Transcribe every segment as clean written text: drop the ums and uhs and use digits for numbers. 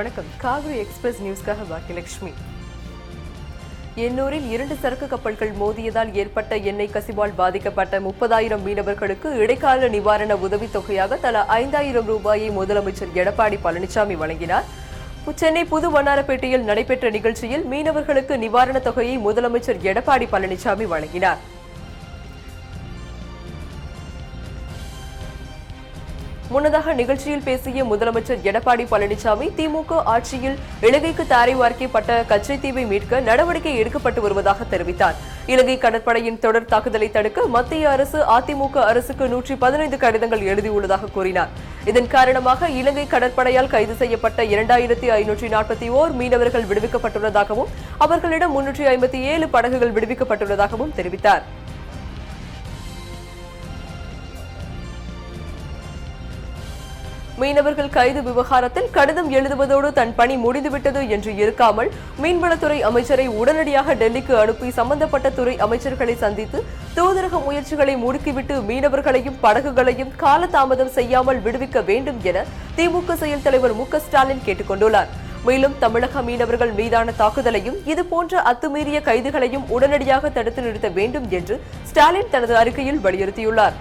வணக்கம். காவிரி எக்ஸ்பிரஸ் நியூஸ்க்காக பாக்கியலட்சுமி. எண்ணூரில் 2 சரக்கு கப்பல்கள் மோதியதால் ஏற்பட்ட எண்ணெய் கசிவால் பாதிக்கப்பட்ட 30,000 மீனவர்களுக்கு இடைக்கால நிவாரண உதவித் தொகையாக தலா 5,000 ரூபாயை முதலமைச்சர் எடப்பாடி பழனிசாமி வழங்கினார். சென்னை புது வண்ணாரப்பேட்டையில் நடைபெற்ற நிகழ்ச்சியில் மீனவர்களுக்கு நிவாரணத் தொகையை முதலமைச்சர் எடப்பாடி பழனிசாமி வழங்கினார். முன்னதாக நிகழ்ச்சியில் பேசிய முதலமைச்சர் எடப்பாடி பழனிசாமி, திமுக ஆட்சியில் இலங்கைக்கு தாரை வார்க்கப்பட்ட கச்சைத்தீவை மீட்க நடவடிக்கை எடுக்கப்பட்டு வருவதாக தெரிவித்தார். இலங்கை கடற்படையின் தொடர் தாக்குதலை தடுக்க மத்திய அரசு அதிமுக அரசுக்கு 115 கடிதங்கள் எழுதியுள்ளதாக கூறினார். இதன் காரணமாக இலங்கை கடற்படையால் கைது செய்யப்பட்ட 2541 மீனவர்கள் விடுவிக்கப்பட்டுள்ளதாகவும் அவர்களிடம் 357 படகுகள் விடுவிக்கப்பட்டுள்ளதாகவும் தெரிவித்தார். மீனவர்கள் கைது விவகாரத்தில் கடிதம் எழுதுவதோடு தன் பணி முடிந்துவிட்டது என்று இருக்காமல் மீன்வளத்துறை அமைச்சரை உடனடியாக டெல்லிக்கு அனுப்பி சம்பந்தப்பட்ட துறை அமைச்சர்களை சந்தித்து தூதரக முயற்சிகளை முடுக்கிவிட்டு மீனவர்களையும் படகுகளையும் காலதாமதம் செய்யாமல் விடுவிக்க வேண்டும் என திமுக செயல் தலைவர் மு.க.ஸ்டாலின் கேட்டுக் கொண்டுள்ளார். மேலும் தமிழக மீனவர்கள் மீதான தாக்குதலையும் இதுபோன்ற அத்துமீறிய கைதுகளையும் உடனடியாக தடுத்து நிறுத்த வேண்டும் என்று ஸ்டாலின் தனது அறிக்கையில் வலியுறுத்தியுள்ளார்.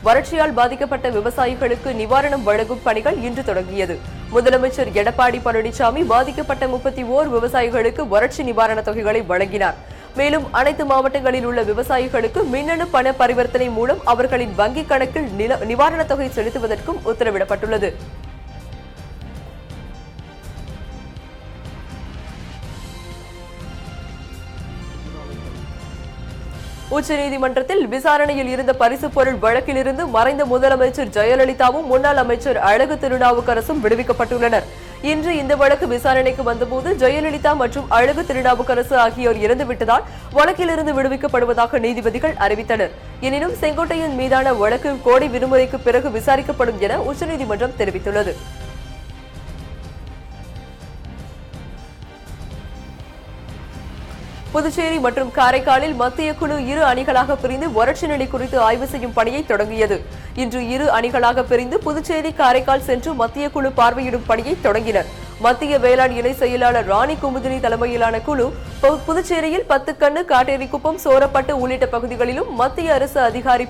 வறட்சியால் பாதிக்கப்பட்ட விவசாயிகளுக்கு நிவாரணம் வழங்கும் பணிகள் இன்று தொடங்கியது. முதலமைச்சர் எடப்பாடி பழனிசாமி பாதிக்கப்பட்ட 31 விவசாயிகளுக்கு வறட்சி நிவாரணத் தொகைகளை வழங்கினார். மேலும் அனைத்து மாவட்டங்களில் உள்ள விவசாயிகளுக்கு மின்னணு பண பரிவர்த்தனை மூலம் அவர்களின் வங்கிக் கணக்கில் நிவாரணத் தொகை செலுத்துவதற்கும் உத்தரவிடப்பட்டுள்ளது. உச்சநீதிமன்றத்தில் விசாரணையில் இருந்த பரிசு பொருள் வழக்கிலிருந்து மறைந்த முதலமைச்சர் ஜெயலலிதாவும் முன்னாள் அமைச்சர் அழகு திருநாவுக்கரசும் விடுவிக்கப்பட்டுள்ளனர். இன்று இந்த வழக்கு விசாரணைக்கு வந்தபோது ஜெயலலிதா மற்றும் அழகு திருநாவுக்கரசு ஆகியோர் இறந்துவிட்டதால் வழக்கிலிருந்து விடுவிக்கப்படுவதாக நீதிபதிகள் அறிவித்தனர். எனினும் செங்கோட்டையன் மீதான வழக்கு கோடை விடுமுறைக்கு பிறகு விசாரிக்கப்படும் என உச்சநீதிமன்றம் தெரிவித்துள்ளது. புதுச்சேரி மற்றும் காரைக்காலில் மத்திய குழு 2 அணிகளாக பிரிந்து வறட்சி நிலை குறித்து ஆய்வு செய்யும் பணியை தொடங்கியது. இன்று 2 அணிகளாக பிரிந்து புதுச்சேரி, காரைக்கால் சென்று மத்திய குழு பார்வையிடும் பணியை தொடங்கினர். மத்திய வேளாண் இணை செயலாளர் ராணி குமுதினி தலைமையிலான குழு புதுச்சேரியில் 10 கண்ணு, காட்டேரிக்குப்பம், சோரப்பட்டு உள்ளிட்ட பகுதிகளிலும், மத்திய அரசு அதிகாரி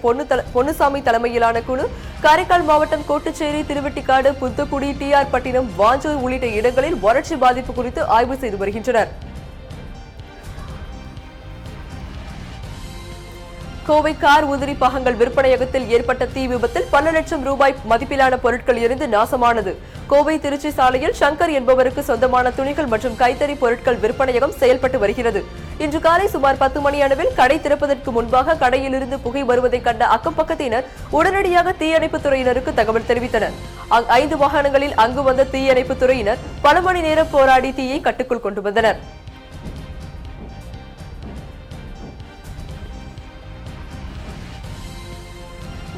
பொன்னுசாமி தலைமையிலான குழு காரைக்கால் மாவட்டம் கோட்டுச்சேரி, திருவெட்டிக்காடு, புத்துக்குடி, TR பட்டினம், வாஞ்சூர் உள்ளிட்ட இடங்களில் வறட்சி பாதிப்பு குறித்து ஆய்வு செய்து வருகின்றனர். கோவை கார் உதிரி பாகங்கள் விற்பனையகத்தில் ஏற்பட்ட தீ விபத்தில் பல லட்சம் ரூபாய் மதிப்பிலான பொருட்கள் எரிந்து நாசமானது. கோவை திருச்சி சாலையில் சங்கர் என்பவருக்கு சொந்தமான துணிகள் மற்றும் கைத்தறி பொருட்கள் விற்பனையகம் செயல்பட்டு வருகிறது. இன்று காலை சுமார் 10 மணியளவில் கடை திறப்பதற்கு முன்பாக கடையிலிருந்து புகை வருவதை கண்ட அக்கம் பக்கத்தினர் உடனடியாக தீயணைப்புத் துறையினருக்கு தகவல் தெரிவித்தனர். 5 வாகனங்களில் அங்கு வந்த தீயணைப்புத் துறையினர் பல மணி நேரம் போராடி தீயை கட்டுக்குள் கொண்டு வந்தனர்.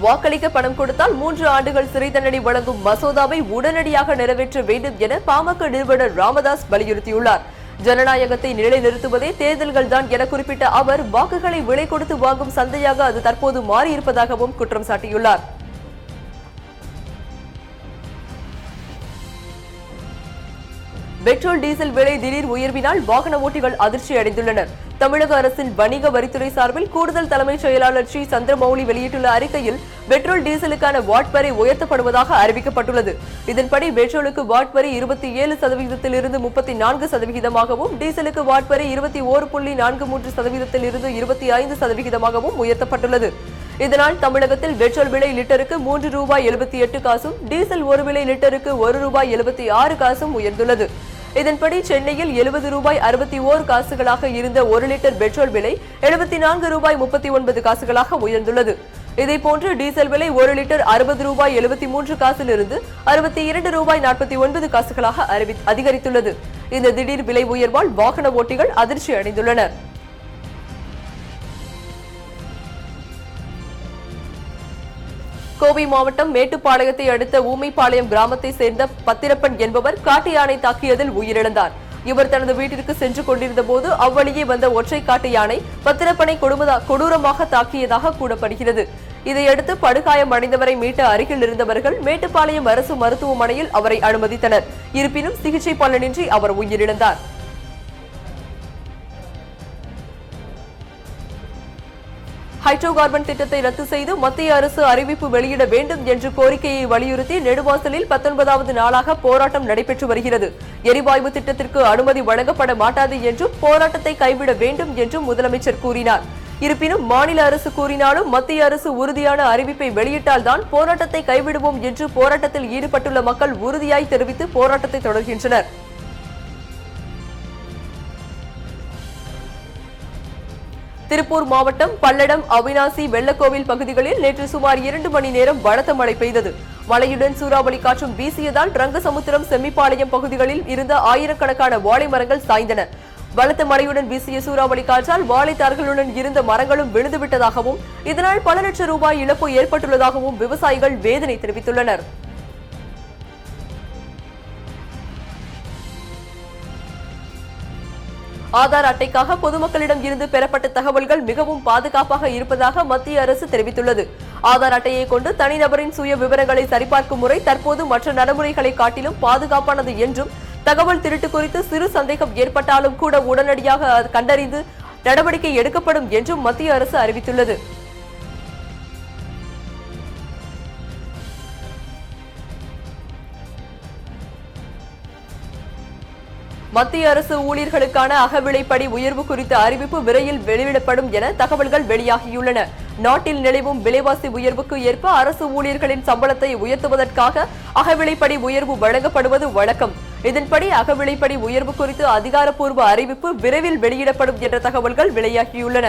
வாக்களிக்க பணம் கொடுத்தால் 3 ஆண்டுகள் சிறை தண்டனை வழங்கும் மசோதாவை உடனடியாக நிறைவேற்ற வேண்டும் என பாமக நிறுவனர் ராமதாஸ் வலியுறுத்தியுள்ளார். ஜனநாயகத்தை நிலைநிறுத்துவதே தேர்தல்கள் தான் என குறிப்பிட்ட அவர், வாக்குகளை விலை கொடுத்து வாங்கும் சந்தையாக அது தற்போது மாறியிருப்பதாகவும் குற்றம் சாட்டியுள்ளார். பெட்ரோல், டீசல் விலை திடீர் உயர்வினால் வாகன ஓட்டிகள் அதிர்ச்சி அடைந்துள்ளனர். தமிழக அரசின் வணிக வரித்துறை சார்பில் கூடுதல் தலைமைச் செயலாளர் ஸ்ரீ சந்திரமௌலி வெளியிட்டுள்ள அறிக்கையில் பெட்ரோல், டீசலுக்கான வாட் வரி உயர்த்தப்படுவதாக அறிவிக்கப்பட்டுள்ளது. இதன்படி பெட்ரோலுக்கு வாட் வரி 27%இலிருந்து 34%, டீசலுக்கு வாட் வரி 21.43%இலிருந்து 25%ஆகவும் உயர்த்தப்பட்டுள்ளது. இதனால் தமிழகத்தில் பெட்ரோல் விலை லிட்டருக்கு ₹3.78, டீசல் ஒரு விலை லிட்டருக்கு ₹1.76 உயர்ந்துள்ளது. இதன்படி சென்னையில் ₹70.61 இருந்த 1 லிட்டர் பெட்ரோல் விலை ₹74.39 உயர்ந்துள்ளது. இதேபோன்று டீசல் விலை 1 லிட்டர் ₹60.73 ₹62.49 அதிகரித்துள்ளது. இந்த திடீர் விலை உயர்வால் வாகன ஓட்டிகள் அதிர்ச்சி அடைந்துள்ளனர். கோவை மாவட்டம் மேட்டுப்பாளையத்தை அடுத்த ஊமைப்பாளையம் கிராமத்தை சேர்ந்த பத்திரப்பன் என்பவர் காட்டு யானை தாக்கியதில் உயிரிழந்தார். இவர் தனது வீட்டிற்கு சென்று கொண்டிருந்த போது அவ்வழியே வந்த ஒற்றை காட்டு யானை பத்திரப்பனை கொடூரமாக தாக்கியதாக கூறப்படுகிறது. இதையடுத்து படுகாயம் அடைந்தவரை மீட்ட அருகில் இருந்தவர்கள் மேட்டுப்பாளையம் அரசு மருத்துவமனையில் அவரை அனுமதித்தனர். இருப்பினும் சிகிச்சை பலனின்றி அவர் உயிரிழந்தார். ஹைட்ரோ கார்பன் திட்டத்தை ரத்து செய்து மத்திய அரசு அறிவிப்பு வெளியிட வேண்டும் என்ற கோரிக்கையை வலியுறுத்தி நெடுவாசலில் 19வது நாளாக போராட்டம் நடைபெற்று வருகிறது. எரிவாயு திட்டத்திற்கு அனுமதி வழங்கப்பட மாட்டாது என்றும் போராட்டத்தை கைவிட வேண்டும் என்றும் முதலமைச்சர் கூறினார். இருப்பினும் மாநில அரசு கூறினாலும் மத்திய அரசு உறுதியான அறிவிப்பை வெளியிட்டால்தான் போராட்டத்தை கைவிடுவோம் என்று போராட்டத்தில் ஈடுபட்டுள்ள மக்கள் உறுதியாய் தெரிவித்து போராட்டத்தை தொடர்கின்றனர். திருப்பூர் மாவட்டம் பல்லடம், அவினாசி, வெள்ளக்கோவில் பகுதிகளில் நேற்று சுமார் 2 மணி நேரம் பலத்த மழை பெய்தது. மழையுடன் சூறாவளி காற்றும் வீசியதால் ரங்கசமுத்திரம், செம்மிப்பாளையம் பகுதிகளில் இருந்த ஆயிரக்கணக்கான வாழை மரங்கள் சாய்ந்தன. பலத்த மழையுடன் வீசிய சூறாவளி காற்றால் வாழைத்தார்களுடன் இருந்த மரங்களும் விழுந்துவிட்டதாகவும் இதனால் பல லட்சம் ரூபாய் இழப்பு ஏற்பட்டுள்ளதாகவும் விவசாயிகள் வேதனை தெரிவித்துள்ளனர். ஆதார் அட்டைக்காக பொதுமக்களிடம் இருந்து பெறப்பட்ட தகவல்கள் மிகவும் பாதுகாப்பாக இருப்பதாக மத்திய அரசு தெரிவித்துள்ளது. ஆதார் அட்டையை கொண்டு தனிநபரின் சுய விவரங்களை சரிபார்க்கும் முறை தற்போது மற்ற நடைமுறைகளை காட்டிலும் பாதுகாப்பானது என்றும், தகவல் திருட்டு குறித்து சிறு சந்தேகம் ஏற்பட்டாலும் கூட உடனடியாக கண்டறிந்து நடவடிக்கை எடுக்கப்படும் என்றும் மத்திய அரசு அறிவித்துள்ளது. மத்திய அரசு ஊழியர்களுக்கான அகவிலைப்படி உயர்வு குறித்த அறிவிப்பு விரைவில் வெளியிடப்படும் என தகவல்கள் வெளியாகியுள்ளன. நாட்டில் நிலவும் விலைவாசி உயர்வுக்கு ஏற்ப அரசு ஊழியர்களின் சம்பளத்தை உயர்த்துவதற்காக அகவிலைப்படி உயர்வு வழங்கப்படுவது வழக்கம். இதன்படி அகவிலைப்படி உயர்வு குறித்து அதிகாரப்பூர்வ அறிவிப்பு விரைவில் வெளியிடப்படும் என்ற தகவல்கள் வெளியாகியுள்ளன.